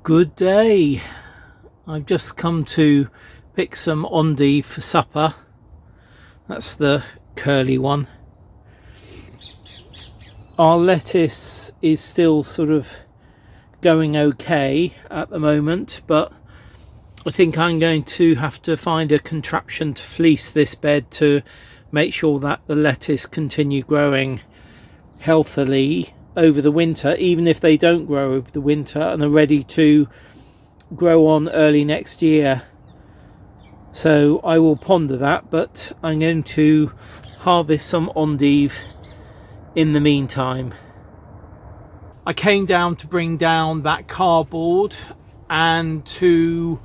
Good day. I've just come to pick some endive for supper. That's the curly one. Our lettuce is still sort of going okay at the moment, but I think I'm going to have to find a contraption to fleece this bed to make sure that the lettuce continue growing healthily over the winter, even if they don't grow over the winter and are ready to grow on early next year. So I will ponder that, but I'm going to harvest some endive in the meantime. I came down to bring down that cardboard and to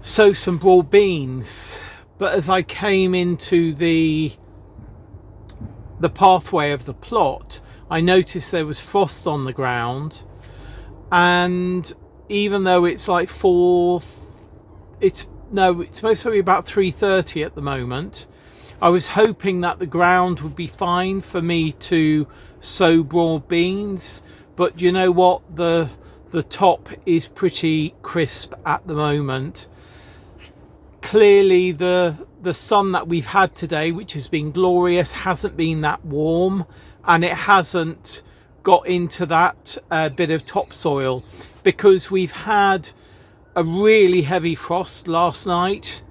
sow some broad beans, but as I came into the pathway of the plot, I noticed there was frost on the ground, and even though it's like it's supposed to be about 3:30 at the moment, I was hoping that the ground would be fine for me to sow broad beans, but you know what, the top is pretty crisp at the moment. Clearly the sun that we've had today, which has been glorious, hasn't been that warm, and it hasn't got into that bit of topsoil, because we've had a really heavy frost last night,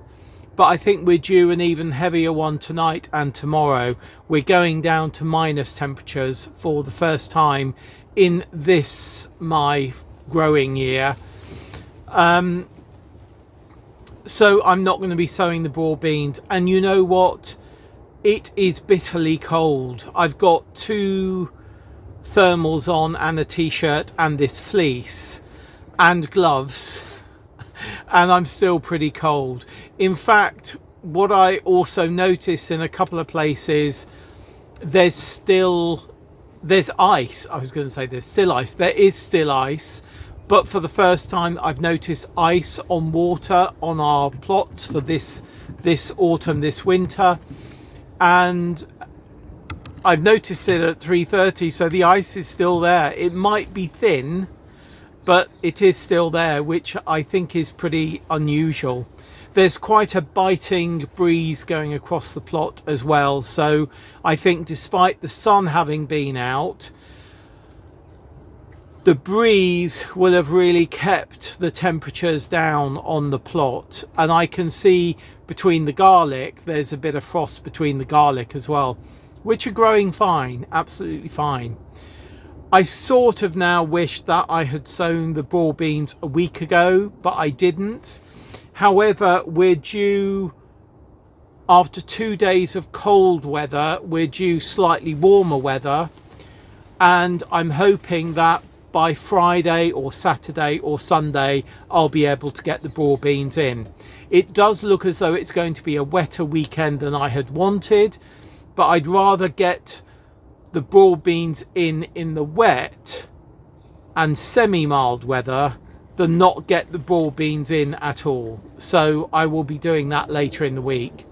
but I think we're due an even heavier one tonight and tomorrow. We're going down to minus temperatures for the first time in my growing year. So I'm not going to be sowing the broad beans, and you know what, it is bitterly cold. I've got two thermals on and a t-shirt and this fleece and gloves, and I'm still pretty cold. In fact, what I also noticed in a couple of places, there's ice. I was going to say there's still ice. There is still ice, but for the first time I've noticed ice on water on our plots for this autumn, this winter, and I've noticed it at 3:30, so the ice is still there. It might be thin, but it is still there, which I think is pretty unusual. There's quite a biting breeze going across the plot as well, so I think despite the sun having been out, the breeze will have really kept the temperatures down on the plot. And I can see between the garlic, there's a bit of frost between the garlic as well, which are growing fine, absolutely fine. I sort of now wish that I had sown the broad beans a week ago, but I didn't. However, we're due, after 2 days of cold weather, we're due slightly warmer weather, and I'm hoping that by Friday or Saturday or Sunday I'll be able to get the broad beans in. It does look as though it's going to be a wetter weekend than I had wanted, but I'd rather get the broad beans in the wet and semi-mild weather than not get the broad beans in at all. So I will be doing that later in the week.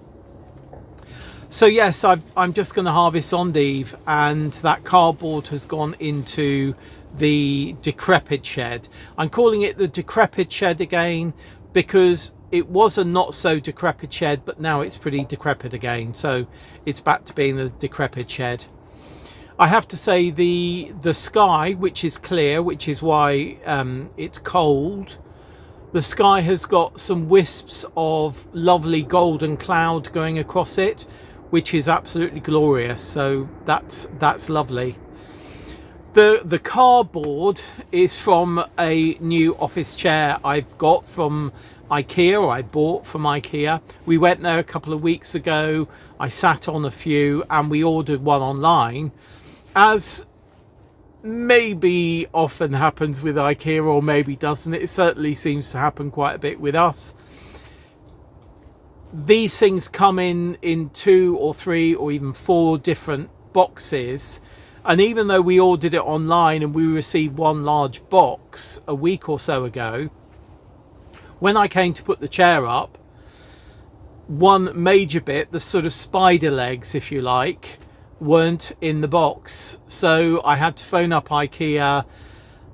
So yes, I'm just going to harvest endive, and that cardboard has gone into the decrepit shed. I'm calling it the decrepit shed again because it was a not so decrepit shed, but now it's pretty decrepit again, so it's back to being the decrepit shed. I have to say the sky, which is clear, which is why it's cold, the sky has got some wisps of lovely golden cloud going across it, which is absolutely glorious. So that's lovely. The cardboard is from a new office chair I've got from Ikea, or I bought from Ikea. We went there a couple of weeks ago. I sat on a few and we ordered one online, as maybe often happens with Ikea, or maybe doesn't. It certainly seems to happen quite a bit with us. These things come in 2 or 3 or even 4 different boxes, and even though we ordered it online and we received one large box a week or so ago, when I came to put the chair up, one major bit, the sort of spider legs, if you like, weren't in the box. So I had to phone up Ikea.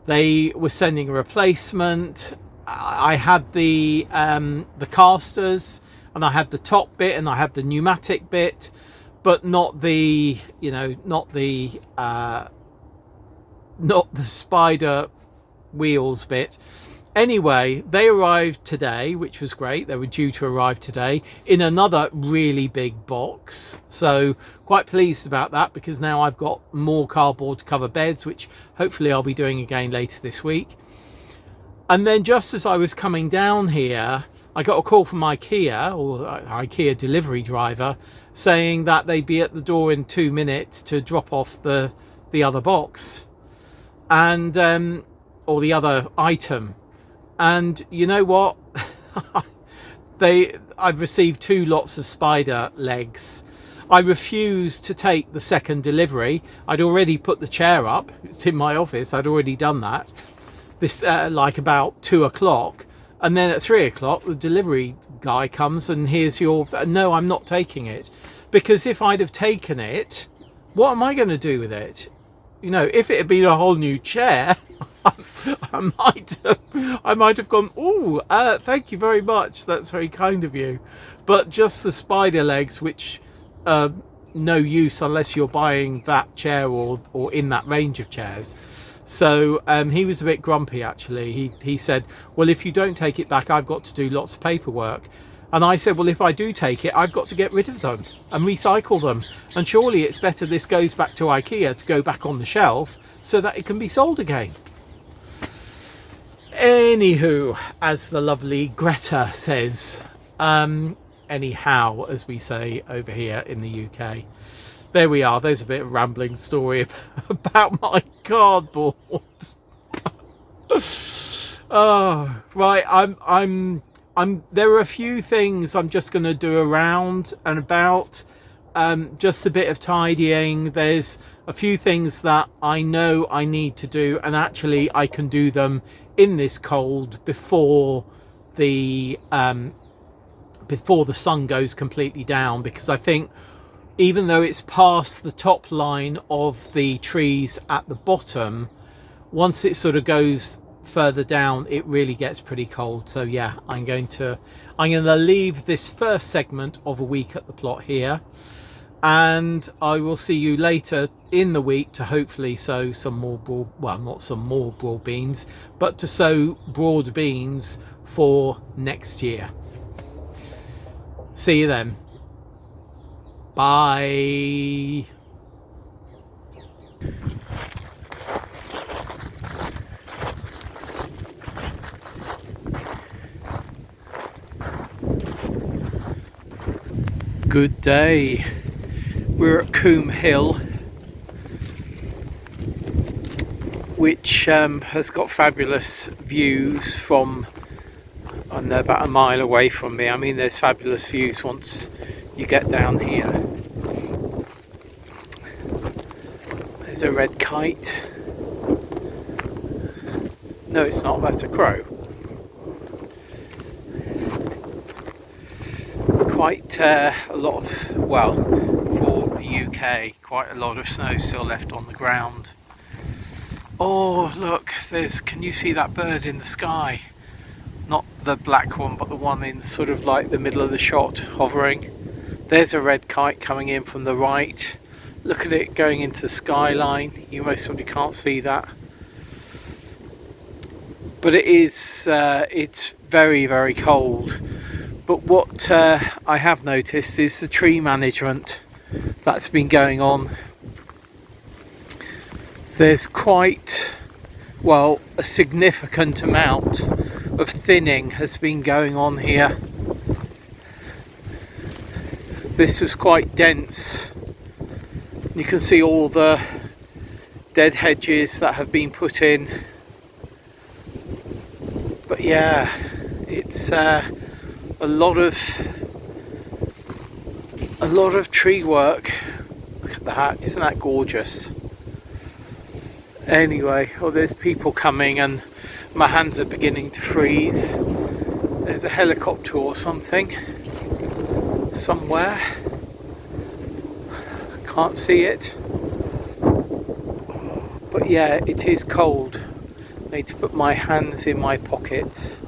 They were sending a replacement. I had the casters, and I had the top bit, and I had the pneumatic bit, but not the, you know, not the spider wheels bit. Anyway, they arrived today, which was great. They were due to arrive today in another really big box, so quite pleased about that, because now I've got more cardboard to cover beds, which hopefully I'll be doing again later this week. And then just as I was coming down here, I got a call from Ikea, or Ikea delivery driver, saying that they'd be at the door in 2 minutes to drop off the other box, and or the other item. And you know what? I've received 2 lots of spider legs. I refused to take the second delivery. I'd already put the chair up. It's in my office. I'd already done that. This like about 2 o'clock. And then at 3 o'clock, the delivery guy comes and here's your... No, I'm not taking it. Because if I'd have taken it, what am I going to do with it? You know, if it had been a whole new chair, I might have gone, oh, thank you very much, that's very kind of you. But just the spider legs, which no use unless you're buying that chair or in that range of chairs. So he was a bit grumpy, actually. He said, well, if you don't take it back, I've got to do lots of paperwork. And I said, well, if I do take it, I've got to get rid of them and recycle them. And surely it's better this goes back to Ikea to go back on the shelf so that it can be sold again. Anywho, as the lovely Greta says, anyhow, as we say over here in the UK. There we are. There's a bit of rambling story about my cardboard. Oh, right. There are a few things I'm just going to do around and about. Just a bit of tidying. There's a few things that I know I need to do, and actually I can do them in this cold before the sun goes completely down, because I think even though it's past the top line of the trees at the bottom, once it sort of goes further down, it really gets pretty cold. So yeah, I'm going to leave this first segment of a week at the plot here, and I will see you later in the week to hopefully sow some more not some more broad beans, but to sow broad beans for next year. See you then. Bye. Good day. We're at Coombe Hill, which has got fabulous views from, and they're about a mile away from me. I mean, there's fabulous views once you get down here. There's a red kite. No, it's not, that's a crow. Quite a lot of, well, for the UK, quite a lot of snow still left on the ground. Oh, look, can you see that bird in the sky? Not the black one, but the one in sort of like the middle of the shot, hovering. There's a red kite coming in from the right. Look at it going into the skyline. You most probably can't see that. But it is, it's very, very cold. But what I have noticed is the tree management that's been going on. There's quite, well, a significant amount of thinning has been going on here. This was quite dense. You can see all the dead hedges that have been put in. But yeah, it's a lot of tree work. Look at that, isn't that gorgeous? Anyway, oh, there's people coming and my hands are beginning to freeze. There's a helicopter or something somewhere. Can't see it. But yeah, it is cold. Need to put my hands in my pockets.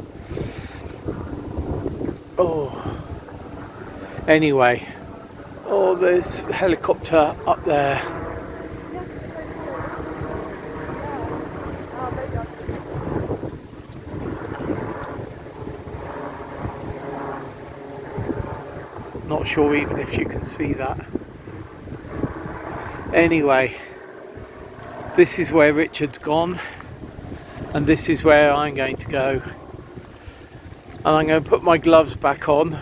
Oh, anyway. Oh, there's a helicopter up there. Not sure even if you can see that. Anyway, this is where Richard's gone, and this is where I'm going to go. And I'm going to put my gloves back on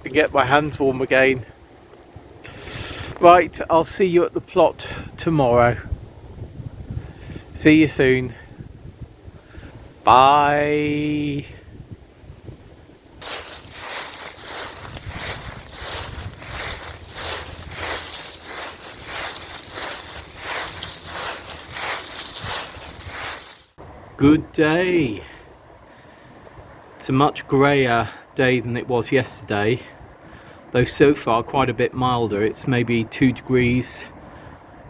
and get my hands warm again. Right, I'll see you at the plot tomorrow. See you soon. Bye. Good day. It's a much greyer day than it was yesterday, though so far quite a bit milder. It's maybe 2 degrees,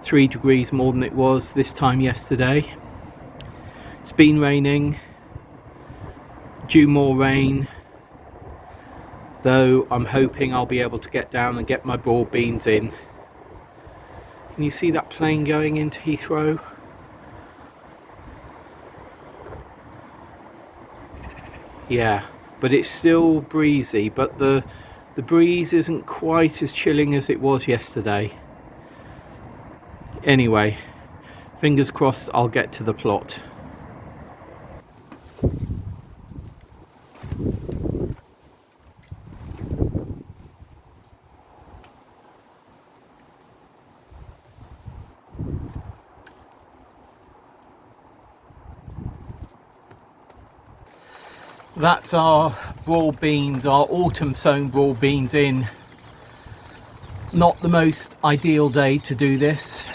3 degrees more than it was this time yesterday. It's been raining, due more rain, though I'm hoping I'll be able to get down and get my broad beans in. Can you see that plane going into Heathrow? Yeah, but it's still breezy, but the breeze isn't quite as chilling as it was yesterday. Anyway, fingers crossed I'll get to the plot. That's our broad beans, our autumn sown broad beans in. Not the most ideal day to do this,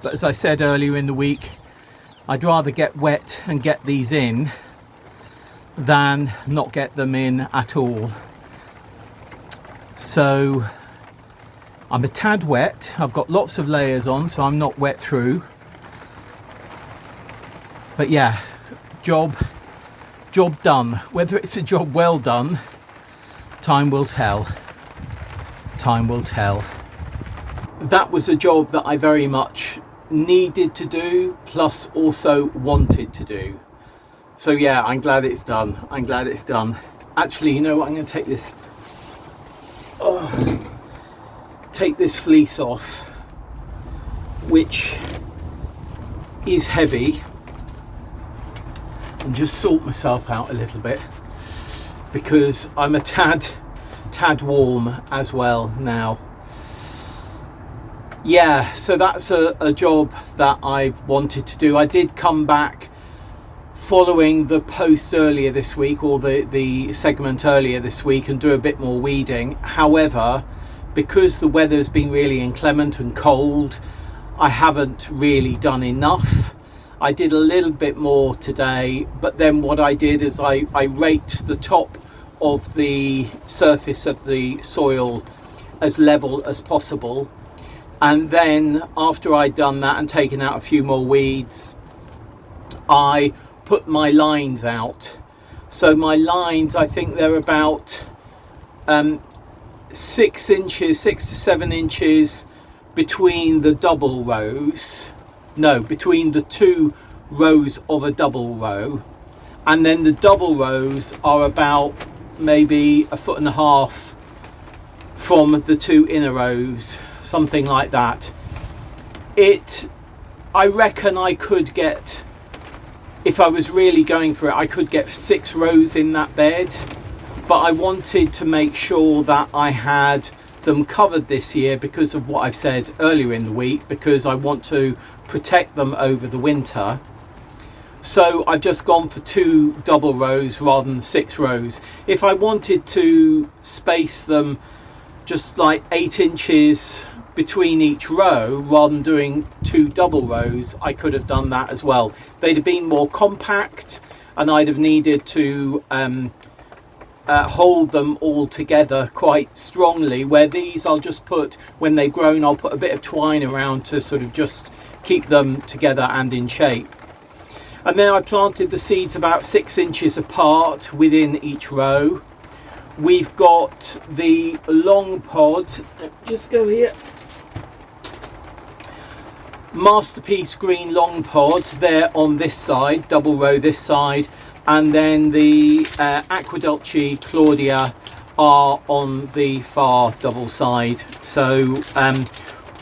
but as I said earlier in the week, I'd rather get wet and get these in than not get them in at all. So I'm a tad wet. I've got lots of layers on, so I'm not wet through. But yeah, job done. Whether it's a job well done, time will tell. Time will tell. That was a job that I very much needed to do, plus also wanted to do. So yeah, I'm glad it's done. I'm glad it's done. Actually, you know what? I'm going to take this. Take this fleece off, which is heavy, and just sort myself out a little bit, because I'm a tad warm as well now. Yeah, so that's a job that I've wanted to do. I did come back following the post earlier this week, or the segment earlier this week, and do a bit more weeding. However, because the weather's been really inclement and cold, I haven't really done enough. I did a little bit more today, but then what I did is I raked the top of the surface of the soil as level as possible, and then after I'd done that and taken out a few more weeds, I put my lines out. So my lines, I think they're about 6 to 7 inches between the double rows. No, between the 2 rows of a double row, and then the double rows are about maybe 1.5 feet from the 2 inner rows, something like that. I reckon I could get, if I was really going for it, I could get 6 rows in that bed, but I wanted to make sure that I had them covered this year because of what I've said earlier in the week, because I want to protect them over the winter. So I've just gone for 2 double rows rather than 6 rows. If I wanted to space them just like 8 inches between each row rather than doing 2 double rows, I could have done that as well. They'd have been more compact, and I'd have needed to hold them all together quite strongly, where these I'll just put, when they've grown, I'll put a bit of twine around to sort of just keep them together and in shape. And then I planted the seeds about 6 inches apart within each row. We've got the long pod, just go here, Masterpiece green long pod there on this side, double row this side, and then the AWATP Claudia are on the far double side. So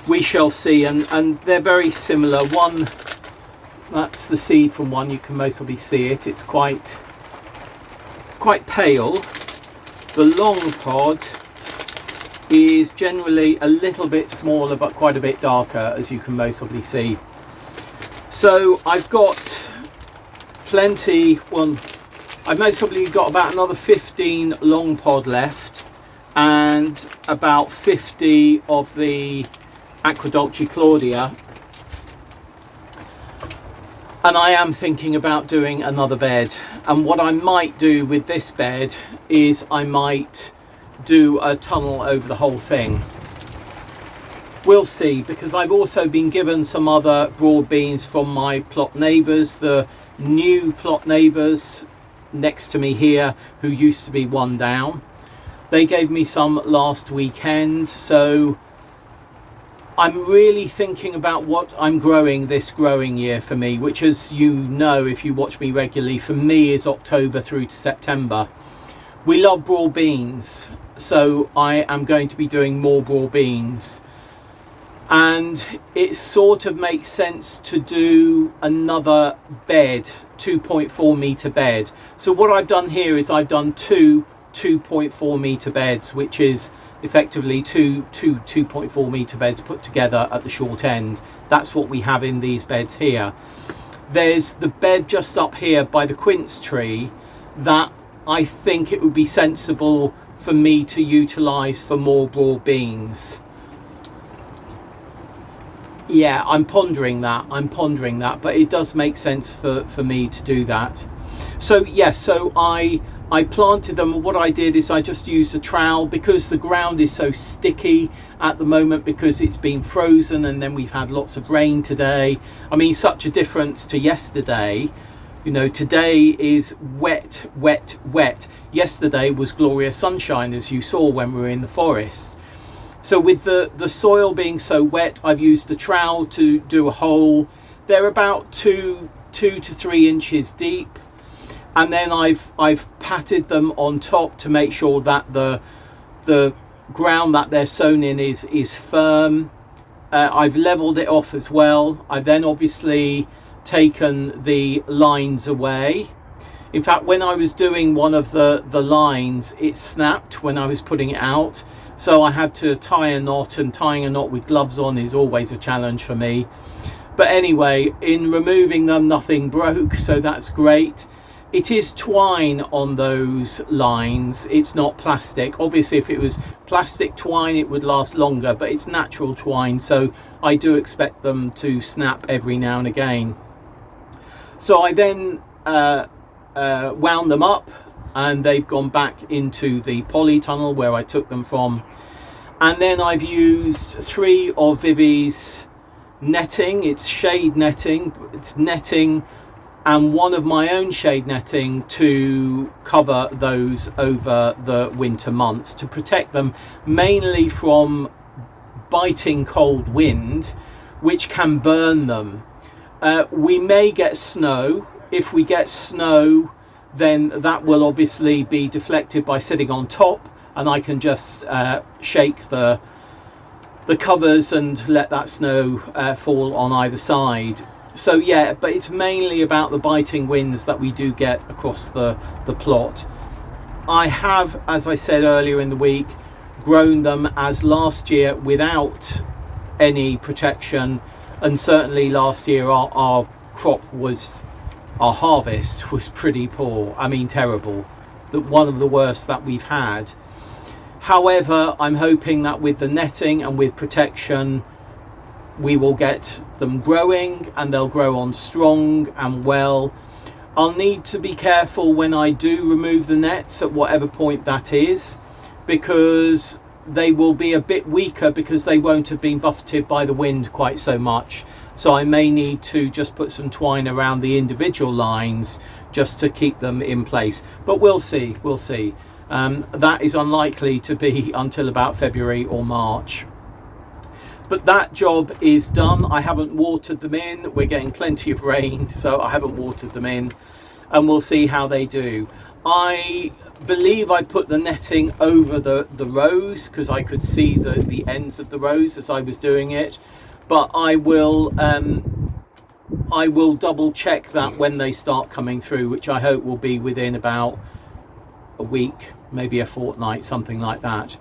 we shall see, and they're very similar. One, that's the seed from one, you can mostly see it, it's quite pale. The long pod is generally a little bit smaller but quite a bit darker, as you can mostly see. So I've got plenty, I've mostly got about another 15 long pod left and about 50 of the AWATP Claudia, and I am thinking about doing another bed. And what I might do with this bed is I might do a tunnel over the whole thing. We'll see, because I've also been given some other broad beans from my plot neighbours, the new plot neighbours next to me here, who used to be one down. They gave me some last weekend, so I'm really thinking about what I'm growing this growing year for me, which, as you know if you watch me regularly, for me is October through to September. We love broad beans, so I am going to be doing more broad beans, and it sort of makes sense to do another bed, 2.4 meter bed. So what I've done here is I've done two 2.4 meter beds, which is effectively two 2.4 meter beds put together at the short end. That's what we have in these beds here. There's the bed just up here by the quince tree that I think it would be sensible for me to utilize for more broad beans. Yeah, I'm pondering that, but it does make sense for me to do that. So yes, so I planted them. What I did is I just used a trowel, because the ground is so sticky at the moment, because it's been frozen and then we've had lots of rain today. I mean, such a difference to yesterday. You know, today is wet, wet, wet. Yesterday was glorious sunshine, as you saw when we were in the forest. So with the soil being so wet, I've used the trowel to do a hole. They're about 2 to 3 inches deep. And then I've patted them on top to make sure that the ground that they're sown in is firm. I've leveled it off as well. I've then obviously taken the lines away. In fact, when I was doing one of the lines, it snapped when I was putting it out. So I had to tie a knot, and tying a knot with gloves on is always a challenge for me. But anyway, in removing them, nothing broke, so that's great. It is twine on those lines, it's not plastic. Obviously if it was plastic twine it would last longer, but it's natural twine, so I do expect them to snap every now and again. So I then wound them up, and they've gone back into the polytunnel where I took them from. And then I've used 3 of Vivi's netting. It's shade netting, it's netting, and 1 of my own shade netting to cover those over the winter months, to protect them mainly from biting cold wind, which can burn them. We may get snow. If we get snow, then that will obviously be deflected by sitting on top, and I can just shake the covers and let that snow fall on either side. So yeah, but it's mainly about the biting winds that we do get across the plot. I have, as I said earlier in the week, grown them as last year without any protection, and certainly last year our harvest was pretty poor. I mean, terrible. One of the worst that we've had. However, I'm hoping that with the netting and with protection, we will get them growing, and they'll grow on strong and well. I'll need to be careful when I do remove the nets, at whatever point that is, because they will be a bit weaker, because they won't have been buffeted by the wind quite so much. so I may need to just put some twine around the individual lines just to keep them in place, but we'll see. That is unlikely to be until about February or March. But that job is done. I haven't watered them in. We're getting plenty of rain, so I haven't watered them in, and we'll see how they do. I believe I put the netting over the rows because I could see the ends of the rows as I was doing it, but I will double check that when they start coming through, which I hope will be within about a week, maybe a fortnight, something like that.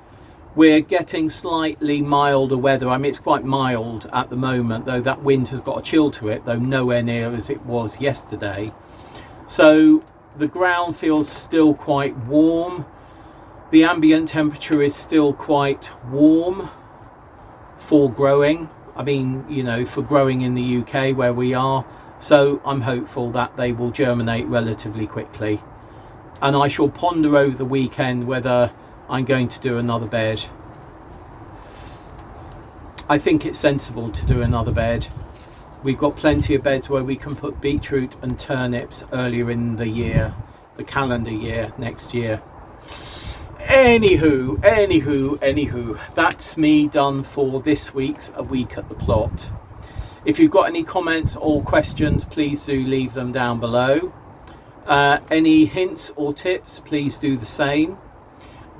We're getting slightly milder weather. I mean, it's quite mild at the moment, though that wind has got a chill to it, though nowhere near as it was yesterday. So the ground feels still quite warm. The ambient temperature is still quite warm for growing. I mean, you know, for growing in the UK where we are. So I'm hopeful that they will germinate relatively quickly. And I shall ponder over the weekend whether I'm going to do another bed. I think it's sensible to do another bed. We've got plenty of beds where we can put beetroot and turnips earlier in the year, the calendar year, next year. Anywho, that's me done for this week's A Week at the Plot. If you've got any comments or questions, please do leave them down below. Any hints or tips, please do the same.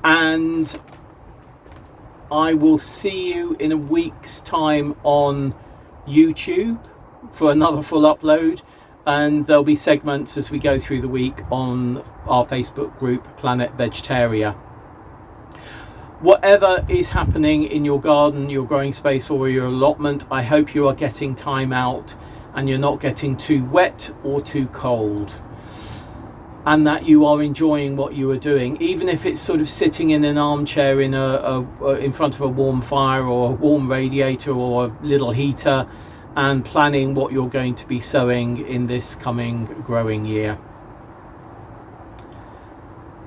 And I will see you in a week's time on YouTube for another full upload, and there'll be segments as we go through the week on our Facebook group Planet Vegetaria. Whatever is happening in your garden, your growing space or your allotment, I hope you are getting time out and you're not getting too wet or too cold, and that you are enjoying what you are doing, even if it's sort of sitting in an armchair in in front of a warm fire or a warm radiator or a little heater, and planning what you're going to be sowing in this coming growing year.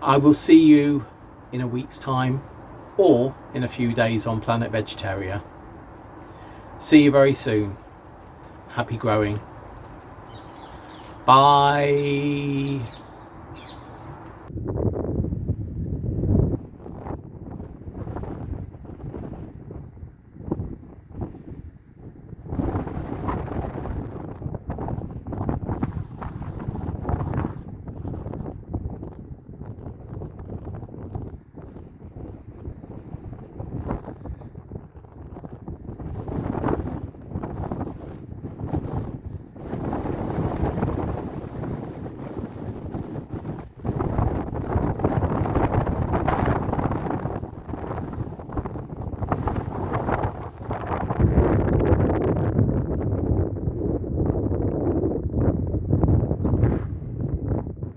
I will see you in a week's time or in a few days on Planet Vegetaria. See you very soon. Happy growing. Bye.